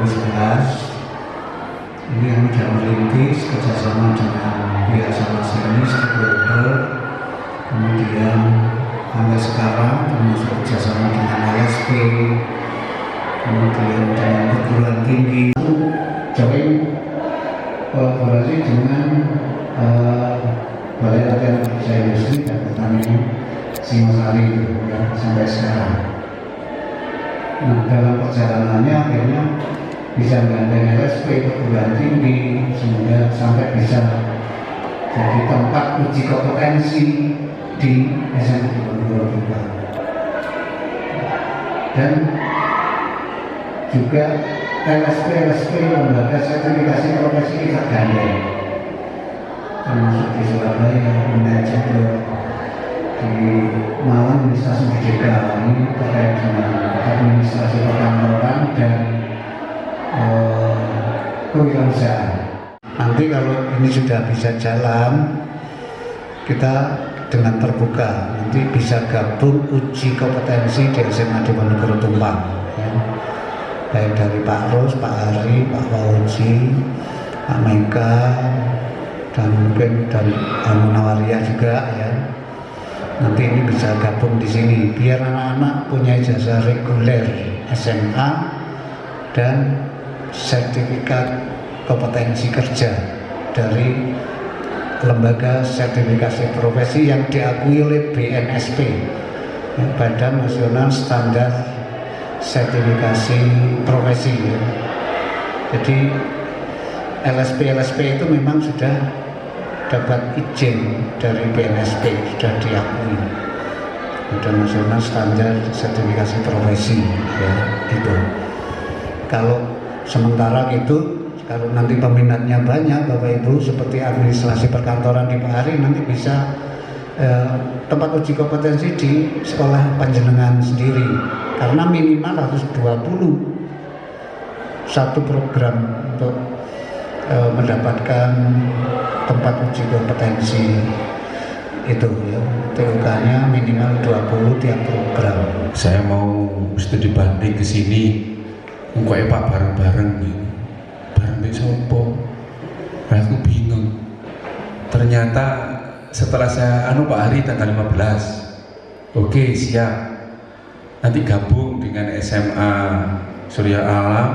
2011 ini yang sudah merintis kerjasama dengan pihak Masinis, stakeholder, kemudian sampai sekarang termasuk kerjasama dengan LSP, kemudian dengan perguruan tinggi, join kolaborasi dengan Balai Latihan Kerja Industri dan Pertanian Singosari sampai sekarang. Nah, dalam perjalanannya akhirnya bisa menggandeng LSP, perguruan tinggi, sehingga sampai bisa jadi tempat uji kompetensi di SMA Diponegoro. Dan juga LSP lembaga sertifikasi profesi kita gandeng, termasuk di Surabaya, Unajab, di Malang, di stasiun Gedeka ini terkait dengan administrasi perkantoran dan kewirausahaan. Nanti kalau ini sudah bisa jalan, kita dengan terbuka nanti bisa gabung uji kompetensi di SMA Diponegoro Tumpang, ya. Baik dari Pak Ros, Pak Ari, Pak Fauzi, Pak Meka, dan mungkin dan Munawaria juga, ya. Nanti ini bisa gabung di sini biar anak-anak punya ijazah reguler SMA dan sertifikat kompetensi kerja dari lembaga sertifikasi profesi yang diakui oleh BNSP, Badan Nasional Standar Sertifikasi Profesi, ya. Jadi LSP itu memang sudah dapat izin dari BNSP, sudah diakui Badan Nasional Standar Sertifikasi Profesi, ya, gitu. Kalau sementara gitu, kalau nanti peminatnya banyak Bapak Ibu, seperti administrasi perkantoran di Pak Hari, nanti bisa tempat uji kompetensi di sekolah panjenengan sendiri, karena minimal harus 20 satu program untuk mendapatkan tempat uji kompetensi itu, ya. TUK-nya minimal 20 tiap program. Saya mau studi banding ke sini, kok Pak bareng-bareng gitu. Bareng sopo. Aku bingung. Ternyata setelah saya Pak Hari tanggal 15. Oke, siap. Nanti gabung dengan SMA Surya Alam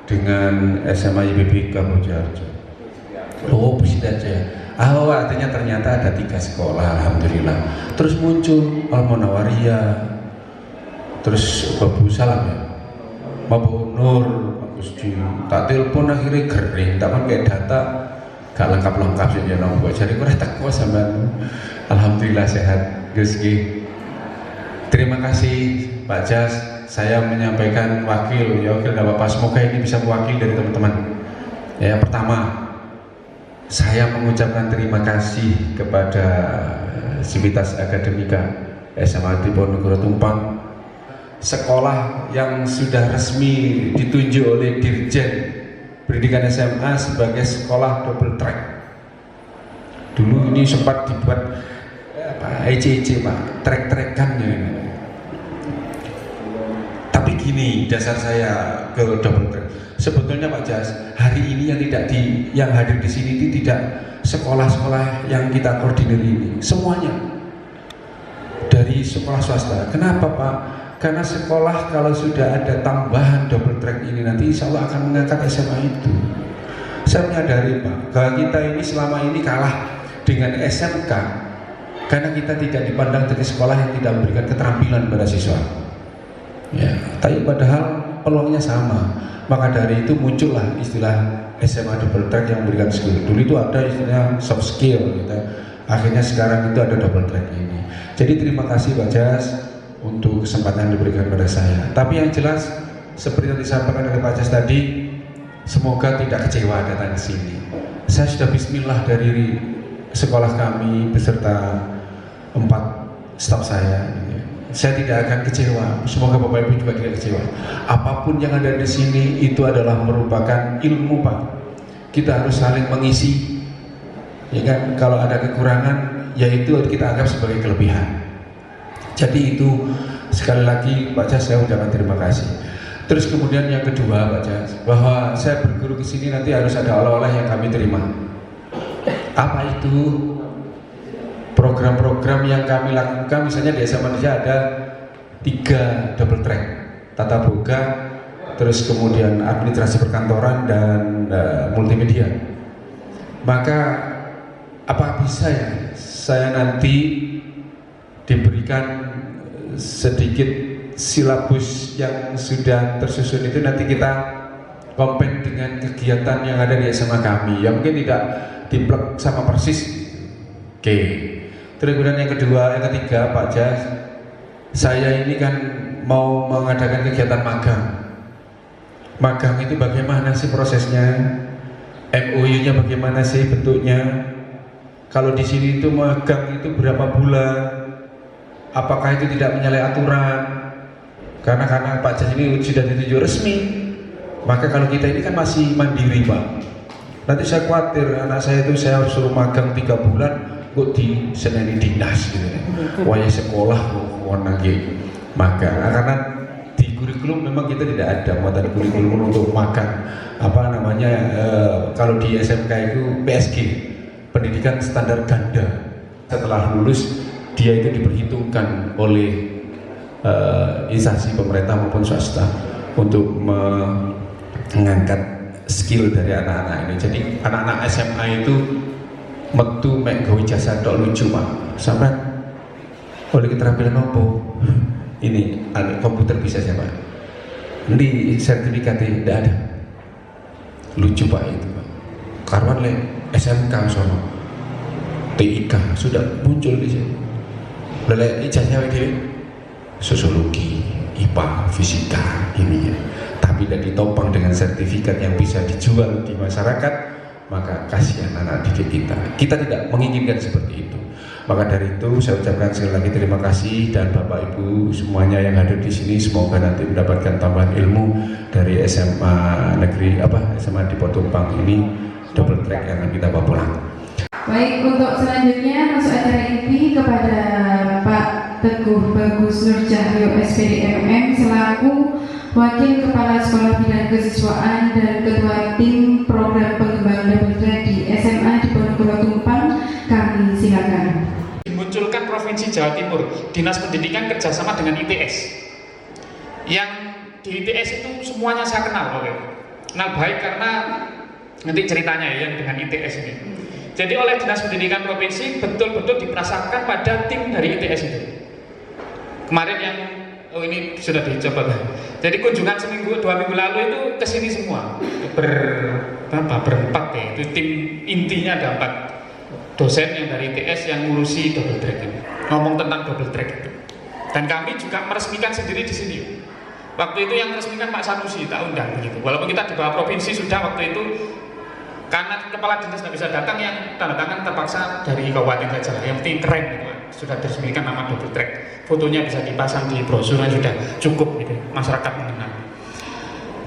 dengan SMA YBBK Mojokerto. Oh, bisa aja. Artinya ternyata ada 3 sekolah, alhamdulillah. Terus muncul Al-Munawaria, terus Babu Salam, ya, Babu Nur, bagus di. Tak telepon akhirnya kering, tak pakai data, gak lengkap sih ya nombor. Jadi kurang takwa sama. Alhamdulillah sehat, Gus Gi. Terima kasih Pak Jas. Saya menyampaikan wakil dan Bapak, semoga ini bisa mewakili dari teman-teman. Ya, pertama, saya mengucapkan terima kasih kepada Sivitas Akademika SMA Diponegoro Tumpang, sekolah yang sudah resmi ditunjuk oleh Dirjen Pendidikan SMA sebagai sekolah double track. Dulu ini sempat dibuat ECC Pak, trek-trekan ya. Tapi gini, dasar saya ke double track. Sebetulnya Pak Jas, hari ini yang hadir di sini itu tidak sekolah-sekolah yang kita koordinir ini, semuanya dari sekolah swasta. Kenapa Pak? Karena sekolah kalau sudah ada tambahan double track ini nanti insya Allah akan mengangkat SMA itu. Saya menyadari Pak, bahwa kita ini selama ini kalah dengan SMK karena kita tidak dipandang dari sekolah yang tidak memberikan keterampilan pada siswa. Ya, tapi padahal peluangnya sama. Maka dari itu muncullah istilah SMA double track yang memberikan skill. Dulu itu ada istilah soft skill gitu. Akhirnya sekarang itu ada double track ini. Jadi terima kasih Pak Jas untuk kesempatan yang diberikan pada saya. Tapi yang jelas seperti yang disampaikan oleh Pak Jas tadi, semoga tidak kecewa datang ke sini. Saya sudah bismillah dari sekolah kami beserta 4 staf saya. Saya tidak akan kecewa. Semoga Bapak Ibu juga tidak kecewa. Apapun yang ada di sini itu adalah merupakan ilmu Pak. Kita harus saling mengisi. Ya kan? Kalau ada kekurangan, yaitu kita anggap sebagai kelebihan. Jadi itu sekali lagi Pak Jas saya ucapkan terima kasih. Terus kemudian yang kedua Pak Jas, bahwa saya berguru ke sini nanti harus ada oleh-oleh yang kami terima. Apa itu? Program-program yang kami lakukan, misalnya di SMA Indonesia ada 3 double track, tata boga, terus kemudian administrasi perkantoran dan multimedia. Maka apa bisa ya saya nanti diberikan sedikit silabus yang sudah tersusun itu, nanti kita compare dengan kegiatan yang ada di SMA kami yang mungkin tidak diplek sama persis. Oke. Terus kemudian yang kedua, yang ketiga Pak Jas, saya ini kan mau mengadakan kegiatan magang. Magang itu bagaimana sih prosesnya? MOU-nya bagaimana sih bentuknya? Kalau di sini itu magang itu berapa bulan? Apakah itu tidak menyalahi aturan? Karena Pak Jas ini sudah ditunjuk resmi. Maka kalau kita ini kan masih mandiri Pak. Nanti saya khawatir anak saya itu saya harus suruh magang 3 bulan kok di seneni dinas gitu. Waya sekolah kok lagi. Maka karena di kurikulum memang kita tidak ada muatan kurikulum untuk magang kalau di SMK itu PSG, pendidikan standar ganda. Setelah lulus dia itu diperhitungkan oleh instansi pemerintah maupun swasta untuk mengangkat skill dari anak-anak ini. Jadi anak-anak SMA itu metu mek gawe jasa tok lucu Pak. Sampai oleh keterampilan apa? Ini komputer bisa siapa? Di sertifikatnya tidak ada. Lucu Pak itu Pak. Karwan le SMK sono. TIK sudah muncul di sini. Lele ijazahnya dewe sosiologi, IPA, fisika ini ya. Tapi tidak ditopang dengan sertifikat yang bisa dijual di masyarakat, maka kasihan anak didik kita. Kita tidak menginginkan seperti itu. Maka dari itu saya ucapkan sekali lagi terima kasih, dan Bapak Ibu semuanya yang hadir di sini semoga nanti mendapatkan tambahan ilmu dari SMA negeri SMA di Potumpang ini, double track yang akan kita bawa pulang. Baik, untuk selanjutnya masuk acara inti kepada Pak Teguh Bagus Nur Cahyo SPD MM selaku Wakil Kepala Sekolah Bidang Kesiswaan dan Ketua Tim Program Pengembangan Double Track di SMA di Ponorogo Tumpang. Kami silakan. Dimunculkan Provinsi Jawa Timur, Dinas Pendidikan kerjasama dengan ITS. Yang di ITS itu semuanya saya kenal, kenal baik karena nanti ceritanya ya yang dengan ITS ini. Jadi oleh Dinas Pendidikan Provinsi betul-betul diperasangkan pada tim dari ITS itu. Kemarin yang ini sudah dicoba. Jadi kunjungan 2 minggu lalu itu kesini semua berempat ya. Itu tim intinya ada 4 dosen yang dari ITS yang ngurusi double track ini. Ngomong tentang double track itu. Dan kami juga meresmikan sendiri di sini. Waktu itu yang meresmikan Pak Sanusi, tak undang begitu. Walaupun kita di bawah provinsi sudah waktu itu, karena kepala dinas nggak bisa datang, yang tanda tangan terpaksa dari kabupaten saja. Yang penting keren gitu. Sudah diresmikan nama double track. Fotonya bisa dipasang di brosur, sudah cukup gitu. Masyarakat mengenal.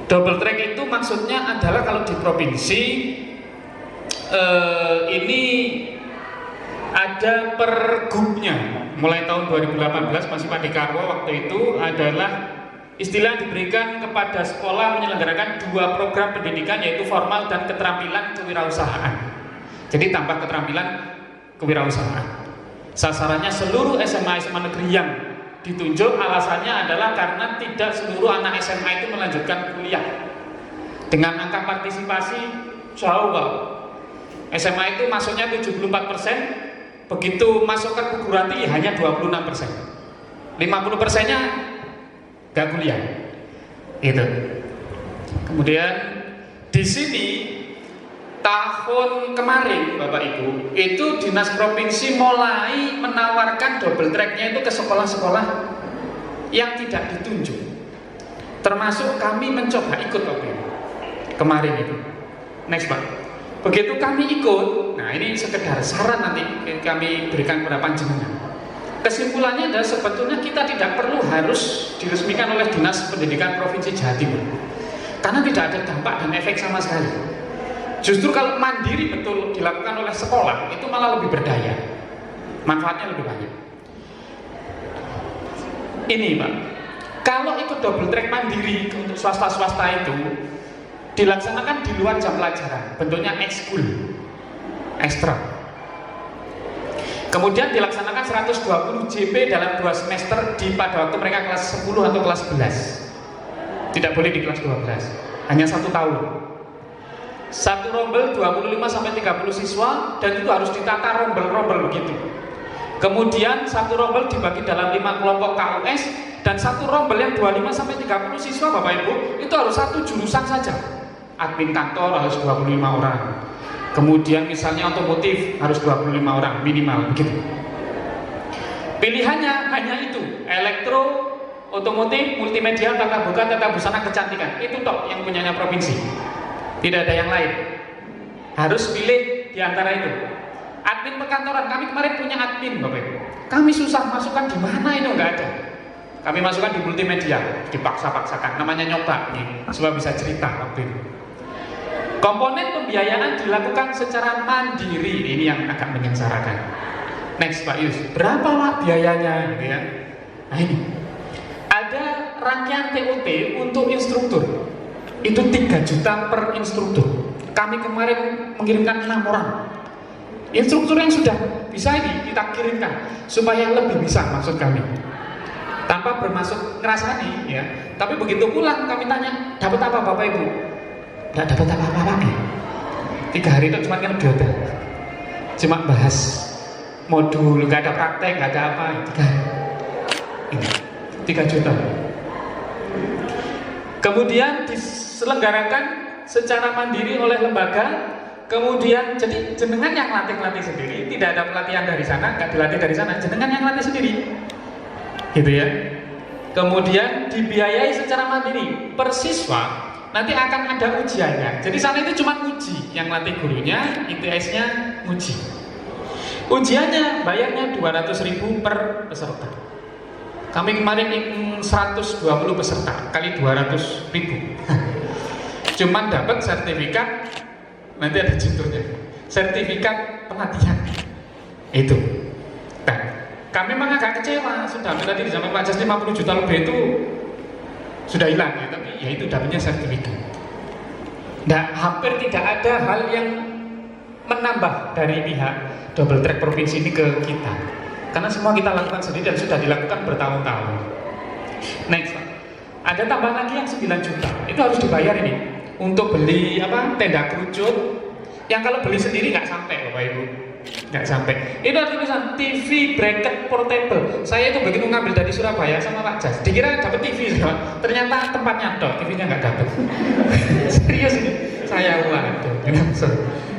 Double track itu maksudnya adalah kalau di provinsi ini ada pergubnya. Mulai tahun 2018 masih Pak Dekarwo waktu itu adalah istilah diberikan kepada sekolah menyelenggarakan 2 program pendidikan, yaitu formal dan keterampilan kewirausahaan. Jadi tambah keterampilan kewirausahaan. Sasarannya seluruh SMA negeri yang ditunjuk, alasannya adalah karena tidak seluruh anak SMA itu melanjutkan kuliah. Dengan angka partisipasi jauh Pak. SMA itu masuknya 74%, begitu masuk ke perguruan tinggi hanya 26%. 50%-nya gak kuliah, gitu. Kemudian di sini tahun kemarin Bapak Ibu itu Dinas Provinsi mulai menawarkan double tracknya itu ke sekolah-sekolah yang tidak ditunjuk. Termasuk kami mencoba ikut waktu itu kemarin itu. Next Pak. Begitu kami ikut, nah ini sekedar saran nanti kami berikan kepada panjenengan. Kesimpulannya adalah sebetulnya kita tidak perlu harus diresmikan oleh Dinas Pendidikan Provinsi Jawa Timur, karena tidak ada dampak dan efek sama sekali. Justru kalau mandiri betul dilakukan oleh sekolah, itu malah lebih berdaya, manfaatnya lebih banyak. Ini Pak, Kalau ikut double track mandiri untuk swasta-swasta itu dilaksanakan di luar jam pelajaran, bentuknya ekskul, ekstra. Kemudian dilaksanakan 120 JP dalam 2 semester pada waktu mereka kelas 10 atau kelas 11. Tidak boleh di kelas 12, hanya 1 tahun. Satu rombel 25-30 siswa, dan itu harus ditata rombel-rombel begitu. Kemudian satu rombel dibagi dalam 5 kelompok KUS, dan satu rombel yang 25-30 siswa Bapak Ibu itu harus satu jurusan saja. Admin kantor harus 25 orang. Kemudian misalnya otomotif harus 25 orang minimal begitu. Pilihannya hanya itu, elektro, otomotif, multimedia, tata boga, tata busana, kecantikan. Itu tok yang punyanya provinsi. Tidak ada yang lain. Harus pilih di antara itu. Admin perkantoran, kami kemarin punya admin Bapak Ibu. Kami susah masukkan di mana itu nggak ada. Kami masukkan di multimedia, dipaksa-paksakan. Namanya nyoba nih, supaya bisa cerita waktu itu. Komponen pembiayaan dilakukan secara mandiri. Ini yang agak menyengsarakan. Next Pak Yus, berapa Pak biayanya gitu ya? Nah ini ada rangkaian TOT untuk instruktur. Itu 3 juta per instruktur. Kami kemarin mengirimkan 6 orang. Instruktur yang sudah bisa ini kita kirimkan supaya lebih bisa, maksud kami. Tanpa bermaksud ngerasani ya. Tapi begitu pulang kami tanya, dapat apa Bapak Ibu? Tidak dapat apa-apa nih. 3 hari itu cuma kan di hotel. Cuma bahas modul, nggak ada praktek, nggak ada apa. 3 juta. Kemudian diselenggarakan secara mandiri oleh lembaga. Kemudian jadi jenengan yang latih sendiri, tidak ada pelatihan dari sana, nggak dilatih dari sana, jenengan yang latih sendiri. Gitu ya. Kemudian dibiayai secara mandiri per siswa. Nanti akan ada ujiannya. Jadi sana itu cuma uji, yang latih gurunya, ITS-nya uji. Ujiannya bayarnya 200.000 per peserta. Kami kemarin 120 peserta kali 200.000. Cuman dapat sertifikat, nanti ada judulnya, sertifikat pelatihan. Itu. Nah, kami memang agak kecewa, sudah tadi di zaman Pak Jas 50 juta lebih itu sudah hilang ya, tapi ya itu dapatnya sertifikat. Nah, hampir tidak ada hal yang menambah dari pihak double track provinsi ini ke kita, karena semua kita lakukan sendiri dan sudah dilakukan bertahun-tahun. Next, ada tambahan lagi yang 9 juta, itu harus dibayar ini untuk beli apa, tenda kerucut, yang kalau beli sendiri nggak sampai Bapak Ibu, nggak sampai. Itu ada tulisan TV bracket portable. Saya itu begitu ngambil dari Surabaya sama Pak Jas, dikira dapat TV, ternyata tempatnya dok, TV-nya nggak dapat. Serius ini, saya waduh,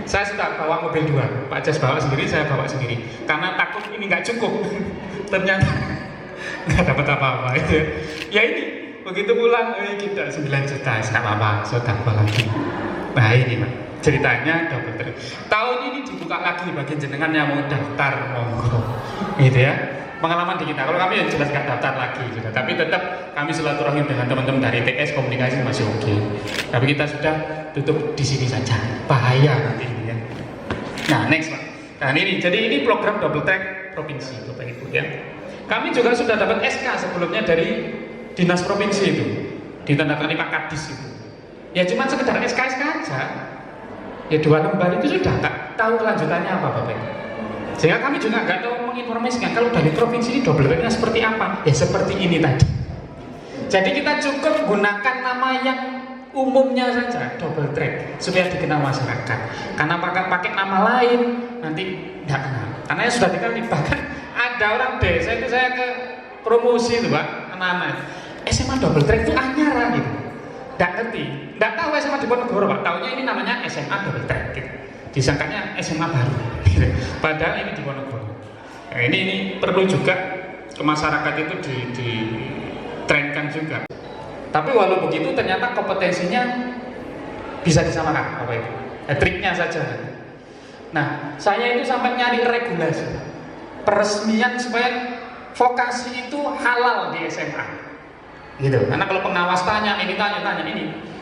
saya sudah bawa mobil 2, Pak Jas bawa sendiri, saya bawa sendiri, karena takut ini nggak cukup. Ternyata nggak dapat apa-apa. Ya ini begitu pulang, kita 9 juta, nggak apa-apa, sudah apa lagi. Nah ini Pak, ceritanya double track. Tahun ini dibuka lagi bagi jenengan yang mau daftar, monggo, gitu ya. Pengalaman di kita, kalau kami yang jelas nggak daftar lagi, gitu. Tapi tetap kami silaturahim dengan teman-teman dari TS, komunikasi masih oke. Tapi kita sudah tutup di sini saja, bahaya nanti ya. Nah next Pak, nah ini jadi ini program double track provinsi Bapak Ibu ya. Kami juga sudah dapat SK sebelumnya dari dinas provinsi itu, ditandatangani Pak Kadis itu. Ya cuma sekedar SK aja. Ya 2 lembar itu sudah tak tahu kelanjutannya apa Bapak Ibu. Sehingga kami juga nggak tahu menginformasikan kalau dari provinsi ini double tracknya seperti apa. Ya seperti ini tadi. Jadi kita cukup gunakan nama yang umumnya saja, double track, supaya dikenal masyarakat. Karena pakai nama lain nanti nggak kenal. Karena ya sudah dikenal, bahkan ada orang desa itu saya ke promosi itu Pak, anak-anak SMA double track itu anyara gitu. Nggak ngerti, nggak tahu SMA di Ponorogo Pak, tahunya ini namanya SMA double track gitu. Disangkanya SMA baru gitu. Padahal ini di Ponorogo. Nah, ini perlu juga ke masyarakat itu ditrenkan juga. Tapi walau begitu ternyata kompetensinya bisa disamakan Bapak Ibu. Triknya saja. Nah, saya itu sampai nyari regulasi peresmian supaya vokasi itu halal di SMA. Gitu. Karena kalau pengawas tanya ini,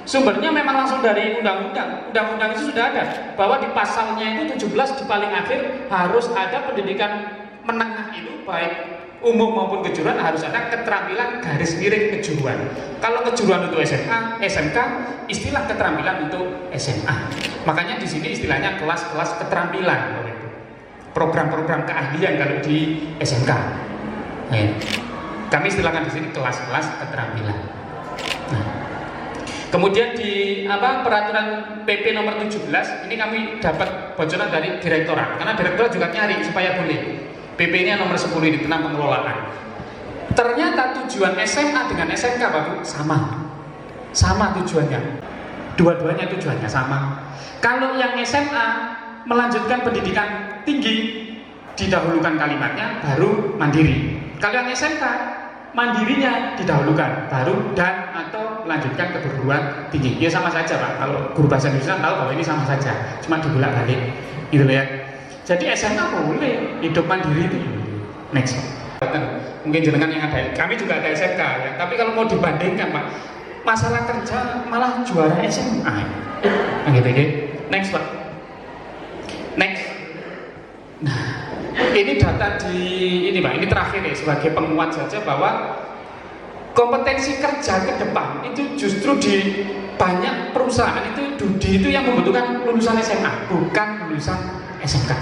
sumbernya memang langsung dari undang-undang. Undang-undang itu sudah ada bahwa di pasalnya itu 17 di paling akhir harus ada pendidikan menengah itu baik umum maupun kejuruan harus ada keterampilan garis miring kejuruan. Kalau kejuruan untuk SMA, SMK, istilah keterampilan untuk SMA. Makanya di sini istilahnya kelas-kelas keterampilan, program-program keahlian kalau di SMK. Kami istilahkan di sini kelas-kelas keterampilan. Nah, kemudian di peraturan PP nomor 17 ini kami dapat bocoran dari direktorat, karena direktorat juga nyari supaya boleh. PP-nya nomor 10 ini tentang pengelolaan. Ternyata tujuan SMA dengan SMK Bapak sama tujuannya. Dua-duanya tujuannya sama. Kalau yang SMA melanjutkan pendidikan tinggi, didahulukan kalimatnya baru mandiri. Kalau yang SMK mandirinya didahulukan baru dan atau melanjutkan ke perguruan tinggi. Ya sama saja Pak. Kalau guru bahasa Indonesia tahu bahwa ini sama saja, cuma dibolak-balik gitu ya. Jadi SMA boleh hidup mandiri itu. Next. Mungkin jenengan yang ada, kami juga ada SMK ya. Tapi kalau mau dibandingkan Pak, masalah kerja malah juara SMA. Nah gitu ya. Next Pak. Next. Nah, ini data di ini Pak, ini terakhir ya sebagai penguat saja bahwa kompetensi kerja ke depan itu justru di banyak perusahaan itu Dudi itu yang membutuhkan lulusan SMA, bukan lulusan SMK.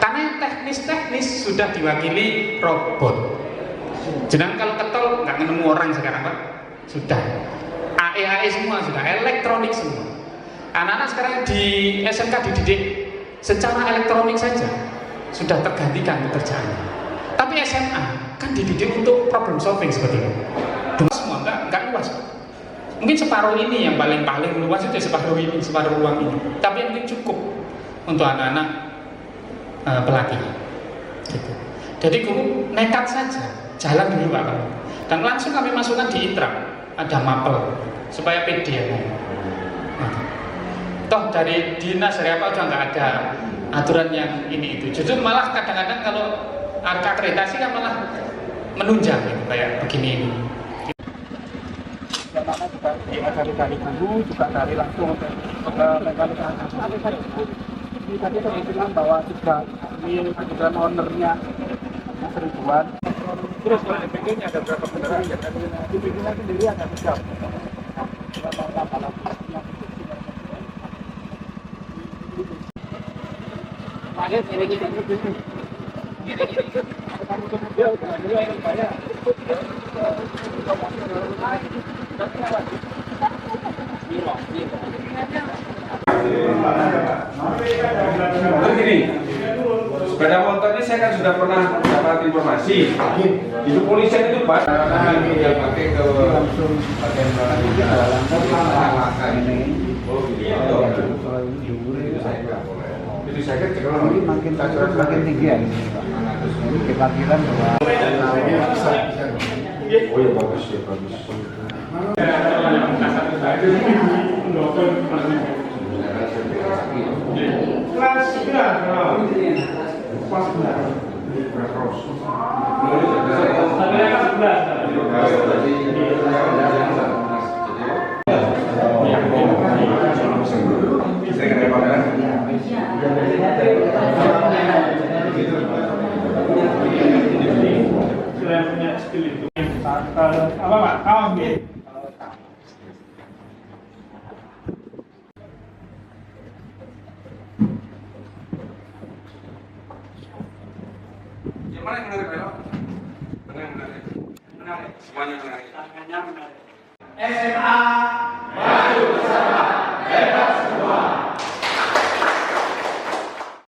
Karena yang teknis-teknis sudah diwakili robot. Jangan kalau ketol nggak ketemu orang sekarang Pak, sudah AE semua sudah elektronik semua. Anak-anak sekarang di SMK dididik secara elektronik saja sudah tergantikan pekerjaannya. Tapi SMA kan dididik untuk problem solving seperti itu. Semua enggak luas. Mungkin separuh ini yang paling luas itu separuh ini, separuh ruang ini. Tapi yang ini cukup untuk anak-anak pelatih. Gitu. Jadi guru nekat saja, jalan dulu Pak kamu. Dan langsung kami masukkan di intra, ada mapel supaya pede ya. Toh dari dinas dari apa juga nggak ada aturan yang ini itu. Justru malah kadang-kadang kalau angka akreditasi kan malah menunjang gitu, kayak begini ini. Karena juga diajari dari guru, juga dari langsung mekanika. Ini tadi saya bilang bahwa juga ini kebetulan ownernya seribuan. Terus kalau DPG-nya ada berapa beneran? DPG-nya sendiri ada 3. Begini, sepeda motor ini saya kan sudah pernah dapat informasi. Itu polisian itu Pak. Dia pakai ke langsung bagian belakang itu saya kira kalau ini makin tinggi ya. Ini kepakiran bahwa oh ya bagus ya bagus. Kelas 11. Apa Pak? Oh, gitu. Yang mana yang menarik belok? Mana yang menarik? Menarik. Semuanya menarik. SMA maju bersama.